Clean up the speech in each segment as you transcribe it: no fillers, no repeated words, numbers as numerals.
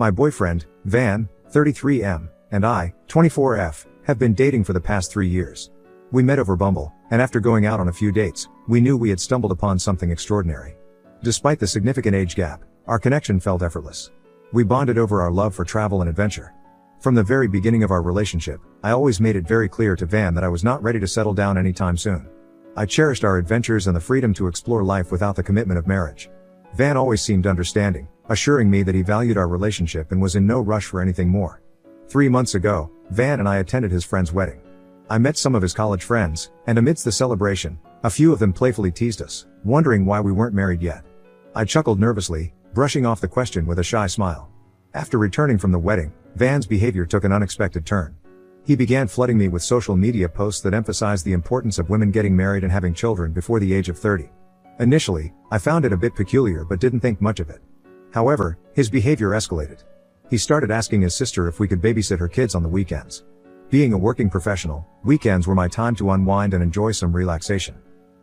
My boyfriend, Van, 33M, and I, 24F, have been dating for the past 3 years. We met over Bumble, and after going out on a few dates, we knew we had stumbled upon something extraordinary. Despite the significant age gap, our connection felt effortless. We bonded over our love for travel and adventure. From the very beginning of our relationship, I always made it very clear to Van that I was not ready to settle down anytime soon. I cherished our adventures and the freedom to explore life without the commitment of marriage. Van always seemed understanding, assuring me that he valued our relationship and was in no rush for anything more. 3 months ago, Van and I attended his friend's wedding. I met some of his college friends, and amidst the celebration, a few of them playfully teased us, wondering why we weren't married yet. I chuckled nervously, brushing off the question with a shy smile. After returning from the wedding, Van's behavior took an unexpected turn. He began flooding me with social media posts that emphasized the importance of women getting married and having children before the age of 30. Initially, I found it a bit peculiar but didn't think much of it. However, his behavior escalated. He started asking his sister if we could babysit her kids on the weekends. Being a working professional, weekends were my time to unwind and enjoy some relaxation.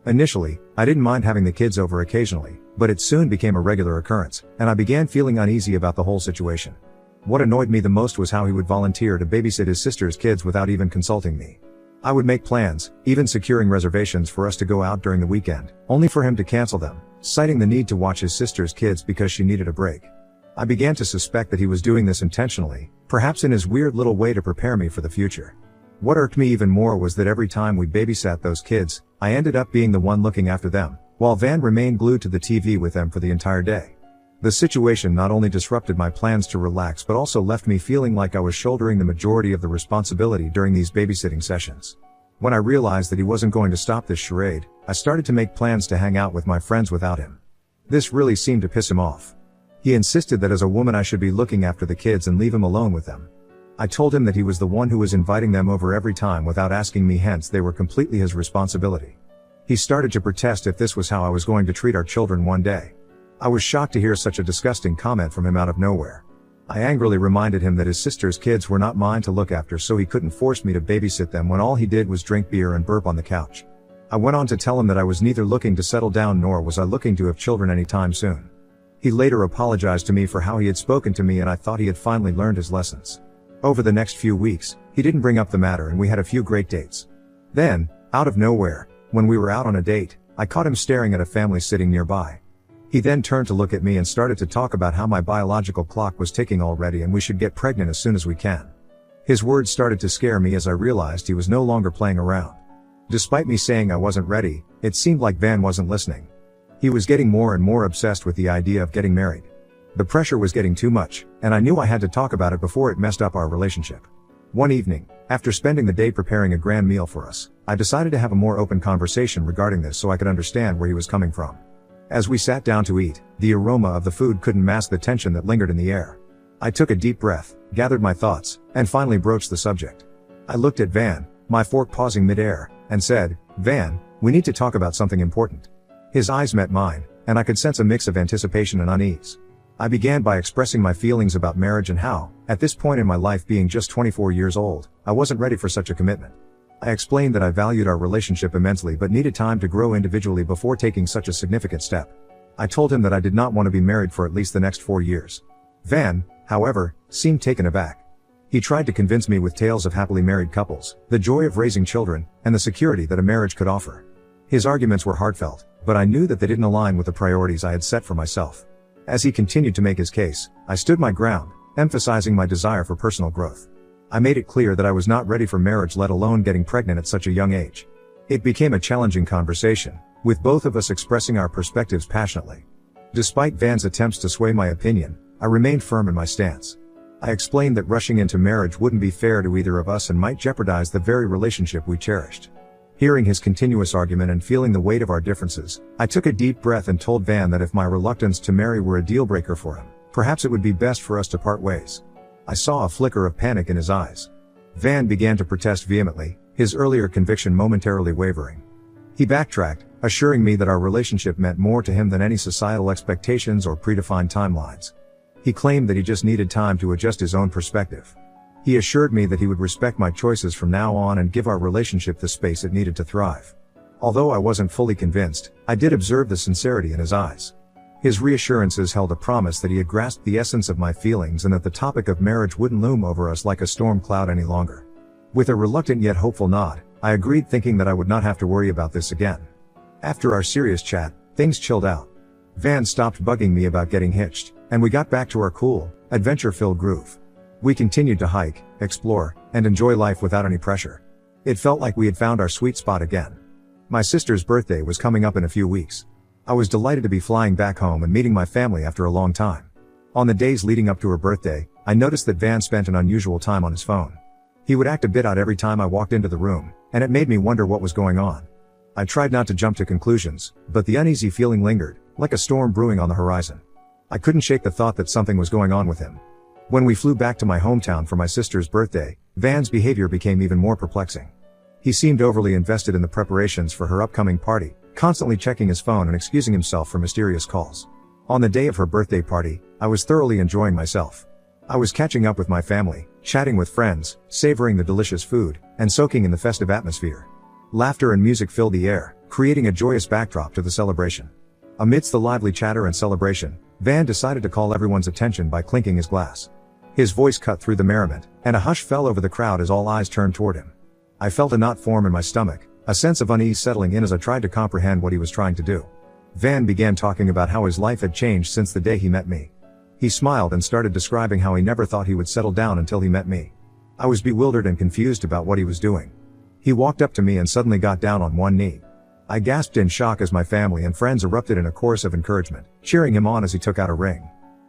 Initially, I didn't mind having the kids over occasionally, but it soon became a regular occurrence, and I began feeling uneasy about the whole situation. What annoyed me the most was how he would volunteer to babysit his sister's kids without even consulting me. I would make plans, even securing reservations for us to go out during the weekend, only for him to cancel them, citing the need to watch his sister's kids because she needed a break. I began to suspect that he was doing this intentionally, perhaps in his weird little way to prepare me for the future. What irked me even more was that every time we babysat those kids, I ended up being the one looking after them, while Van remained glued to the TV with them for the entire day. The situation not only disrupted my plans to relax but also left me feeling like I was shouldering the majority of the responsibility during these babysitting sessions. When I realized that he wasn't going to stop this charade, I started to make plans to hang out with my friends without him. This really seemed to piss him off. He insisted that as a woman I should be looking after the kids and leave him alone with them. I told him that he was the one who was inviting them over every time without asking me, hence they were completely his responsibility. He started to protest if this was how I was going to treat our children one day. I was shocked to hear such a disgusting comment from him out of nowhere. I angrily reminded him that his sister's kids were not mine to look after, so he couldn't force me to babysit them when all he did was drink beer and burp on the couch. I went on to tell him that I was neither looking to settle down nor was I looking to have children anytime soon. He later apologized to me for how he had spoken to me, and I thought he had finally learned his lessons. Over the next few weeks, he didn't bring up the matter and we had a few great dates. Then, out of nowhere, when we were out on a date, I caught him staring at a family sitting nearby. He then turned to look at me and started to talk about how my biological clock was ticking already and we should get pregnant as soon as we can. His words started to scare me as I realized he was no longer playing around. Despite me saying I wasn't ready, it seemed like Van wasn't listening. He was getting more and more obsessed with the idea of getting married. The pressure was getting too much, and I knew I had to talk about it before it messed up our relationship. One evening, after spending the day preparing a grand meal for us, I decided to have a more open conversation regarding this so I could understand where he was coming from. As we sat down to eat, the aroma of the food couldn't mask the tension that lingered in the air. I took a deep breath, gathered my thoughts, and finally broached the subject. I looked at Van, my fork pausing mid-air, and said, "Van, we need to talk about something important." His eyes met mine, and I could sense a mix of anticipation and unease. I began by expressing my feelings about marriage and how, at this point in my life being just 24 years old, I wasn't ready for such a commitment. I explained that I valued our relationship immensely but needed time to grow individually before taking such a significant step. I told him that I did not want to be married for at least the next 4 years. Van, however, seemed taken aback. He tried to convince me with tales of happily married couples, the joy of raising children, and the security that a marriage could offer. His arguments were heartfelt, but I knew that they didn't align with the priorities I had set for myself. As he continued to make his case, I stood my ground, emphasizing my desire for personal growth. I made it clear that I was not ready for marriage, let alone getting pregnant at such a young age. It became a challenging conversation, with both of us expressing our perspectives passionately. Despite Van's attempts to sway my opinion, I remained firm in my stance. I explained that rushing into marriage wouldn't be fair to either of us and might jeopardize the very relationship we cherished. Hearing his continuous argument and feeling the weight of our differences, I took a deep breath and told Van that if my reluctance to marry were a deal breaker for him, perhaps it would be best for us to part ways. I saw a flicker of panic in his eyes. Van began to protest vehemently, his earlier conviction momentarily wavering. He backtracked, assuring me that our relationship meant more to him than any societal expectations or predefined timelines. He claimed that he just needed time to adjust his own perspective. He assured me that he would respect my choices from now on and give our relationship the space it needed to thrive. Although I wasn't fully convinced, I did observe the sincerity in his eyes. His reassurances held a promise that he had grasped the essence of my feelings and that the topic of marriage wouldn't loom over us like a storm cloud any longer. With a reluctant yet hopeful nod, I agreed, thinking that I would not have to worry about this again. After our serious chat, things chilled out. Van stopped bugging me about getting hitched, and we got back to our cool, adventure-filled groove. We continued to hike, explore, and enjoy life without any pressure. It felt like we had found our sweet spot again. My sister's birthday was coming up in a few weeks. I was delighted to be flying back home and meeting my family after a long time. On the days leading up to her birthday, I noticed that Van spent an unusual time on his phone. He would act a bit odd every time I walked into the room, and it made me wonder what was going on. I tried not to jump to conclusions, but the uneasy feeling lingered, like a storm brewing on the horizon. I couldn't shake the thought that something was going on with him. When we flew back to my hometown for my sister's birthday, Van's behavior became even more perplexing. He seemed overly invested in the preparations for her upcoming party, constantly checking his phone and excusing himself for mysterious calls. On the day of her birthday party, I was thoroughly enjoying myself. I was catching up with my family, chatting with friends, savoring the delicious food, and soaking in the festive atmosphere. Laughter and music filled the air, creating a joyous backdrop to the celebration. Amidst the lively chatter and celebration, Van decided to call everyone's attention by clinking his glass. His voice cut through the merriment, and a hush fell over the crowd as all eyes turned toward him. I felt a knot form in my stomach, a sense of unease settling in as I tried to comprehend what he was trying to do. Van began talking about how his life had changed since the day he met me. He smiled and started describing how he never thought he would settle down until he met me. I was bewildered and confused about what he was doing. He walked up to me and suddenly got down on one knee. I gasped in shock as my family and friends erupted in a chorus of encouragement, cheering him on as he took out a ring.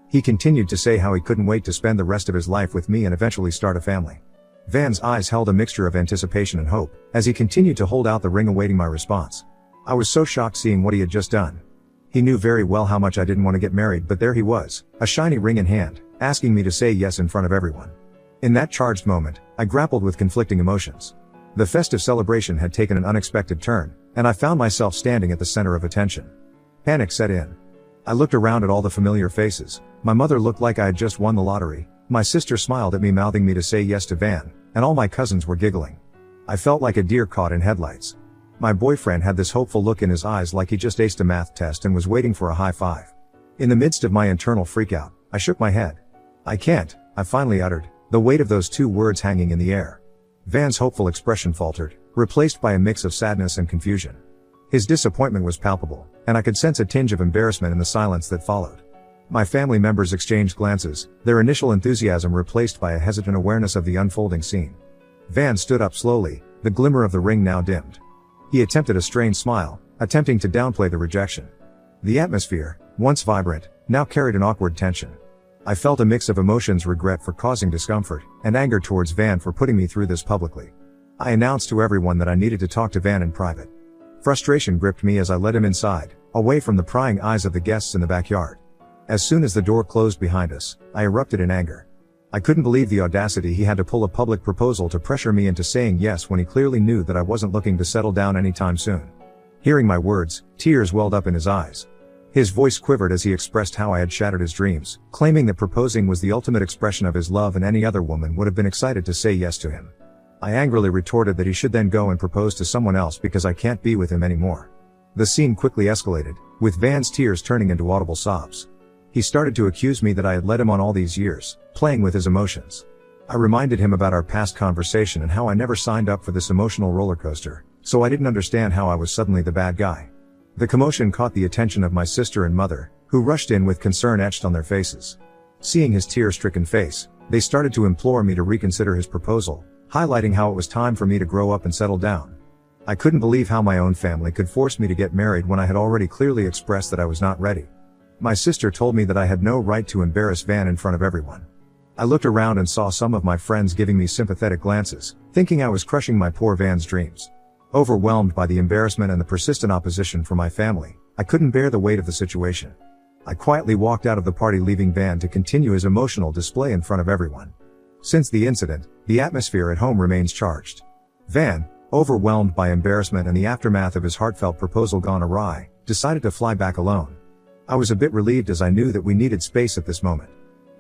He continued to say how he couldn't wait to spend the rest of his life with me and eventually start a family. Van's eyes held a mixture of anticipation and hope, as he continued to hold out the ring awaiting my response. I was so shocked seeing what he had just done. He knew very well how much I didn't want to get married, but there he was, a shiny ring in hand, asking me to say yes in front of everyone. In that charged moment, I grappled with conflicting emotions. The festive celebration had taken an unexpected turn, and I found myself standing at the center of attention. Panic set in. I looked around at all the familiar faces. My mother looked like I had just won the lottery. My sister smiled at me, mouthing me to say yes to Van, and all my cousins were giggling. I felt like a deer caught in headlights. My boyfriend had this hopeful look in his eyes like he just aced a math test and was waiting for a high five. In the midst of my internal freakout, I shook my head. I can't, I finally uttered, the weight of those two words hanging in the air. Van's hopeful expression faltered, replaced by a mix of sadness and confusion. His disappointment was palpable, and I could sense a tinge of embarrassment in the silence that followed. My family members exchanged glances, their initial enthusiasm replaced by a hesitant awareness of the unfolding scene. Van stood up slowly, the glimmer of the ring now dimmed. He attempted a strained smile, attempting to downplay the rejection. The atmosphere, once vibrant, now carried an awkward tension. I felt a mix of emotions: regret for causing discomfort, and anger towards Van for putting me through this publicly. I announced to everyone that I needed to talk to Van in private. Frustration gripped me as I led him inside, away from the prying eyes of the guests in the backyard. As soon as the door closed behind us, I erupted in anger. I couldn't believe the audacity he had to pull a public proposal to pressure me into saying yes when he clearly knew that I wasn't looking to settle down anytime soon. Hearing my words, tears welled up in his eyes. His voice quivered as he expressed how I had shattered his dreams, claiming that proposing was the ultimate expression of his love and any other woman would have been excited to say yes to him. I angrily retorted that he should then go and propose to someone else because I can't be with him anymore. The scene quickly escalated, with Van's tears turning into audible sobs. He started to accuse me that I had led him on all these years, playing with his emotions. I reminded him about our past conversation and how I never signed up for this emotional roller coaster, so I didn't understand how I was suddenly the bad guy. The commotion caught the attention of my sister and mother, who rushed in with concern etched on their faces. Seeing his tear-stricken face, they started to implore me to reconsider his proposal, highlighting how it was time for me to grow up and settle down. I couldn't believe how my own family could force me to get married when I had already clearly expressed that I was not ready. My sister told me that I had no right to embarrass Van in front of everyone. I looked around and saw some of my friends giving me sympathetic glances, thinking I was crushing my poor Van's dreams. Overwhelmed by the embarrassment and the persistent opposition from my family, I couldn't bear the weight of the situation. I quietly walked out of the party, leaving Van to continue his emotional display in front of everyone. Since the incident, the atmosphere at home remains charged. Van, overwhelmed by embarrassment and the aftermath of his heartfelt proposal gone awry, decided to fly back alone. I was a bit relieved as I knew that we needed space at this moment.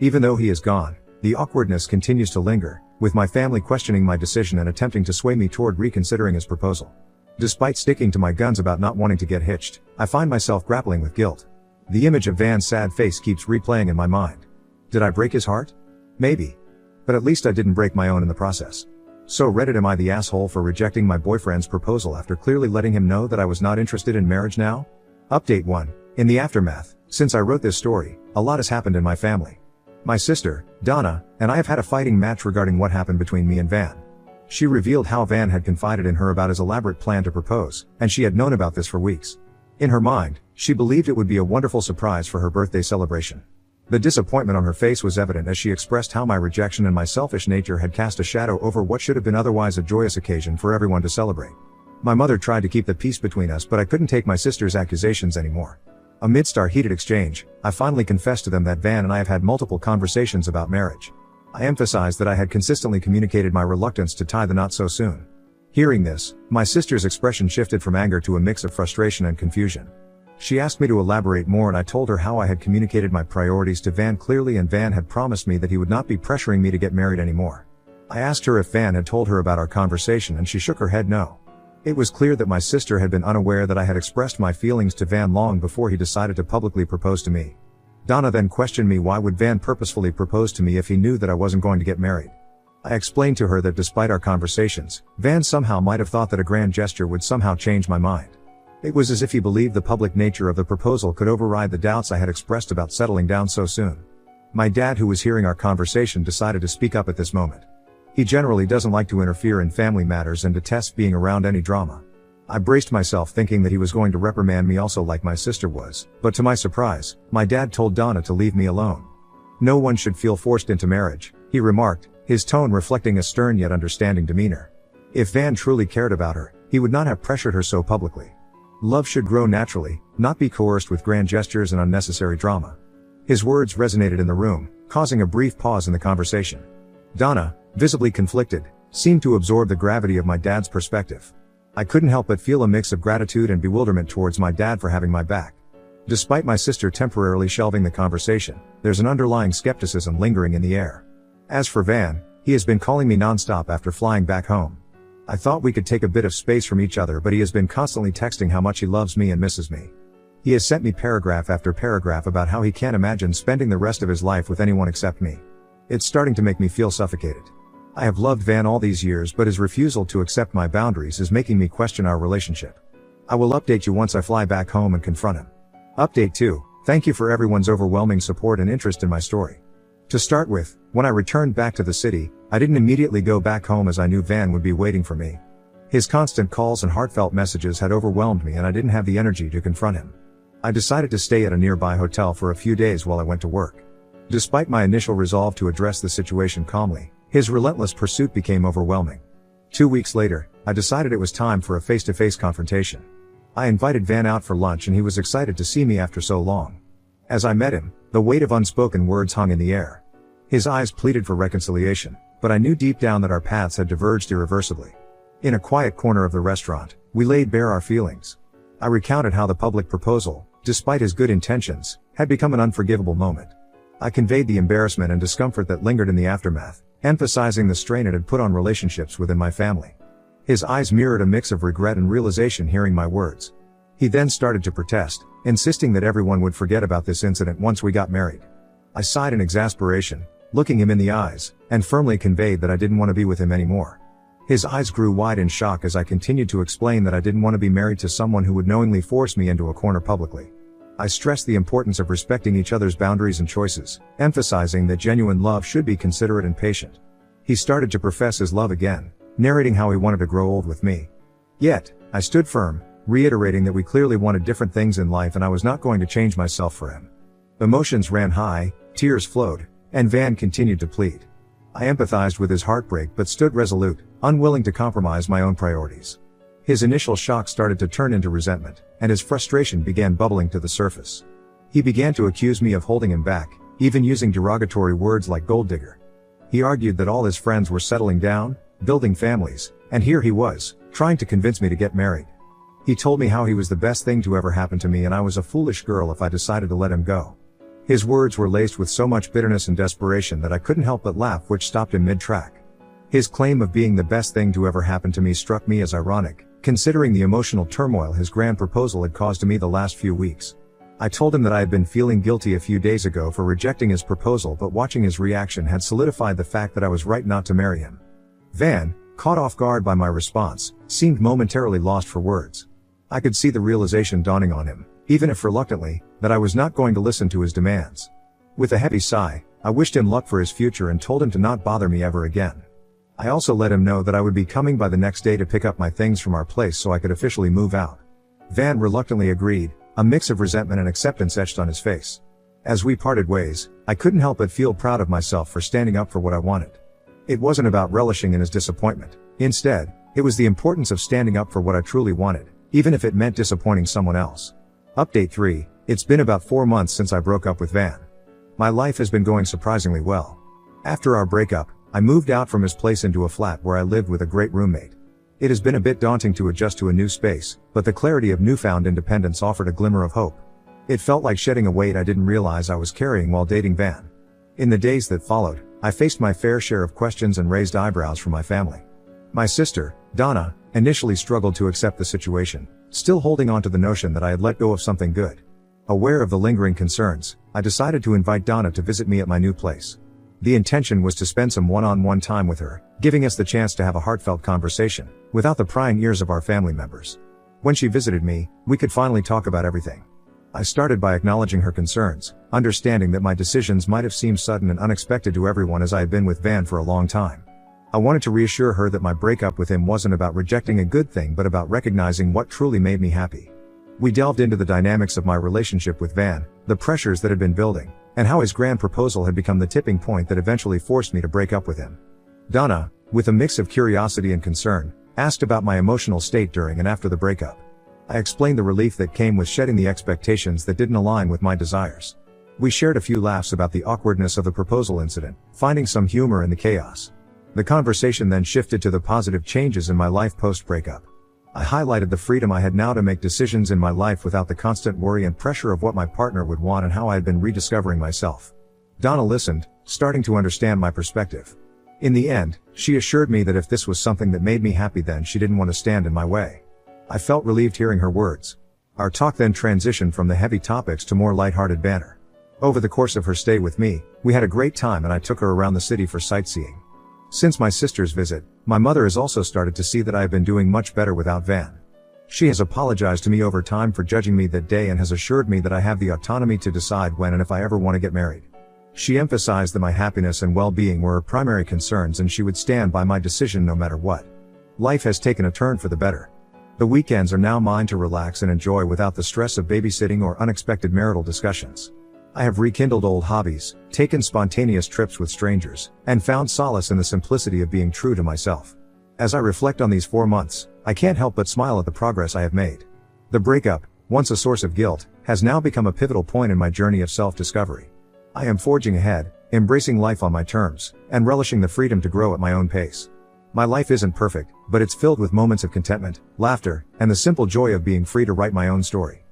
Even though he is gone, the awkwardness continues to linger, with my family questioning my decision and attempting to sway me toward reconsidering his proposal. Despite sticking to my guns about not wanting to get hitched, I find myself grappling with guilt. The image of Van's sad face keeps replaying in my mind. Did I break his heart? Maybe. But at least I didn't break my own in the process. So Reddit, am I the asshole for rejecting my boyfriend's proposal after clearly letting him know that I was not interested in marriage now? Update 1. In the aftermath, since I wrote this story, a lot has happened in my family. My sister, Donna, and I have had a fighting match regarding what happened between me and Van. She revealed how Van had confided in her about his elaborate plan to propose, and she had known about this for weeks. In her mind, she believed it would be a wonderful surprise for her birthday celebration. The disappointment on her face was evident as she expressed how my rejection and my selfish nature had cast a shadow over what should have been otherwise a joyous occasion for everyone to celebrate. My mother tried to keep the peace between us, but I couldn't take my sister's accusations anymore. Amidst our heated exchange, I finally confessed to them that Van and I have had multiple conversations about marriage. I emphasized that I had consistently communicated my reluctance to tie the knot so soon. Hearing this, my sister's expression shifted from anger to a mix of frustration and confusion. She asked me to elaborate more, and I told her how I had communicated my priorities to Van clearly, and Van had promised me that he would not be pressuring me to get married anymore. I asked her if Van had told her about our conversation, and she shook her head no. It was clear that my sister had been unaware that I had expressed my feelings to Van long before he decided to publicly propose to me. Donna then questioned me why would Van purposefully propose to me if he knew that I wasn't going to get married. I explained to her that despite our conversations, Van somehow might have thought that a grand gesture would somehow change my mind. It was as if he believed the public nature of the proposal could override the doubts I had expressed about settling down so soon. My dad, who was hearing our conversation, decided to speak up at this moment. He generally doesn't like to interfere in family matters and detests being around any drama. I braced myself thinking that he was going to reprimand me also like my sister was, but to my surprise, my dad told Donna to leave me alone. No one should feel forced into marriage, he remarked, his tone reflecting a stern yet understanding demeanor. If Van truly cared about her, he would not have pressured her so publicly. Love should grow naturally, not be coerced with grand gestures and unnecessary drama. His words resonated in the room, causing a brief pause in the conversation. Donna, visibly conflicted, seemed to absorb the gravity of my dad's perspective. I couldn't help but feel a mix of gratitude and bewilderment towards my dad for having my back. Despite my sister temporarily shelving the conversation, there's an underlying skepticism lingering in the air. As for Van, he has been calling me nonstop after flying back home. I thought we could take a bit of space from each other, but he has been constantly texting how much he loves me and misses me. He has sent me paragraph after paragraph about how he can't imagine spending the rest of his life with anyone except me. It's starting to make me feel suffocated. I have loved Van all these years, but his refusal to accept my boundaries is making me question our relationship. I will update you once I fly back home and confront him. Update 2. Thank you for everyone's overwhelming support and interest in my story. To start with, when I returned back to the city, I didn't immediately go back home as I knew Van would be waiting for me. His constant calls and heartfelt messages had overwhelmed me, and I didn't have the energy to confront him. I decided to stay at a nearby hotel for a few days while I went to work. Despite my initial resolve to address the situation calmly, his relentless pursuit became overwhelming. 2 weeks later, I decided it was time for a face-to-face confrontation. I invited Van out for lunch, and he was excited to see me after so long. As I met him, the weight of unspoken words hung in the air. His eyes pleaded for reconciliation, but I knew deep down that our paths had diverged irreversibly. In a quiet corner of the restaurant, we laid bare our feelings. I recounted how the public proposal, despite his good intentions, had become an unforgivable moment. I conveyed the embarrassment and discomfort that lingered in the aftermath, emphasizing the strain it had put on relationships within my family. His eyes mirrored a mix of regret and realization hearing my words. He then started to protest, insisting that everyone would forget about this incident once we got married. I sighed in exasperation, looking him in the eyes, and firmly conveyed that I didn't want to be with him anymore. His eyes grew wide in shock as I continued to explain that I didn't want to be married to someone who would knowingly force me into a corner publicly. I stressed the importance of respecting each other's boundaries and choices, emphasizing that genuine love should be considerate and patient. He started to profess his love again, narrating how he wanted to grow old with me. Yet, I stood firm, reiterating that we clearly wanted different things in life and I was not going to change myself for him. Emotions ran high, tears flowed, and Van continued to plead. I empathized with his heartbreak but stood resolute, unwilling to compromise my own priorities. His initial shock started to turn into resentment, and his frustration began bubbling to the surface. He began to accuse me of holding him back, even using derogatory words like gold digger. He argued that all his friends were settling down, building families, and here he was, trying to convince me to get married. He told me how he was the best thing to ever happen to me and I was a foolish girl if I decided to let him go. His words were laced with so much bitterness and desperation that I couldn't help but laugh, which stopped him mid-track. His claim of being the best thing to ever happen to me struck me as ironic, considering the emotional turmoil his grand proposal had caused to me the last few weeks. I told him that I had been feeling guilty a few days ago for rejecting his proposal, but watching his reaction had solidified the fact that I was right not to marry him. Van, caught off guard by my response, seemed momentarily lost for words. I could see the realization dawning on him, even if reluctantly, that I was not going to listen to his demands. With a heavy sigh, I wished him luck for his future and told him to not bother me ever again. I also let him know that I would be coming by the next day to pick up my things from our place so I could officially move out. Van reluctantly agreed, a mix of resentment and acceptance etched on his face. As we parted ways, I couldn't help but feel proud of myself for standing up for what I wanted. It wasn't about relishing in his disappointment. Instead, it was the importance of standing up for what I truly wanted, even if it meant disappointing someone else. Update 3, it's been about 4 months since I broke up with Van. My life has been going surprisingly well. After our breakup, I moved out from his place into a flat where I lived with a great roommate. It has been a bit daunting to adjust to a new space, but the clarity of newfound independence offered a glimmer of hope. It felt like shedding a weight I didn't realize I was carrying while dating Van. In the days that followed, I faced my fair share of questions and raised eyebrows from my family. My sister, Donna, initially struggled to accept the situation, still holding on to the notion that I had let go of something good. Aware of the lingering concerns, I decided to invite Donna to visit me at my new place. The intention was to spend some one-on-one time with her, giving us the chance to have a heartfelt conversation, without the prying ears of our family members. When she visited me, we could finally talk about everything. I started by acknowledging her concerns, understanding that my decisions might have seemed sudden and unexpected to everyone as I had been with Van for a long time. I wanted to reassure her that my breakup with him wasn't about rejecting a good thing but about recognizing what truly made me happy. We delved into the dynamics of my relationship with Van, the pressures that had been building, and how his grand proposal had become the tipping point that eventually forced me to break up with him. Donna, with a mix of curiosity and concern, asked about my emotional state during and after the breakup. I explained the relief that came with shedding the expectations that didn't align with my desires. We shared a few laughs about the awkwardness of the proposal incident, finding some humor in the chaos. The conversation then shifted to the positive changes in my life post-breakup. I highlighted the freedom I had now to make decisions in my life without the constant worry and pressure of what my partner would want and how I had been rediscovering myself. Donna listened, starting to understand my perspective. In the end, she assured me that if this was something that made me happy, then she didn't want to stand in my way. I felt relieved hearing her words. Our talk then transitioned from the heavy topics to more lighthearted banter. Over the course of her stay with me, we had a great time and I took her around the city for sightseeing. Since my sister's visit, my mother has also started to see that I have been doing much better without Van. She has apologized to me over time for judging me that day and has assured me that I have the autonomy to decide when and if I ever want to get married. She emphasized that my happiness and well-being were her primary concerns and she would stand by my decision no matter what. Life has taken a turn for the better. The weekends are now mine to relax and enjoy without the stress of babysitting or unexpected marital discussions. I have rekindled old hobbies, taken spontaneous trips with strangers, and found solace in the simplicity of being true to myself. As I reflect on these 4 months, I can't help but smile at the progress I have made. The breakup, once a source of guilt, has now become a pivotal point in my journey of self-discovery. I am forging ahead, embracing life on my terms, and relishing the freedom to grow at my own pace. My life isn't perfect, but it's filled with moments of contentment, laughter, and the simple joy of being free to write my own story.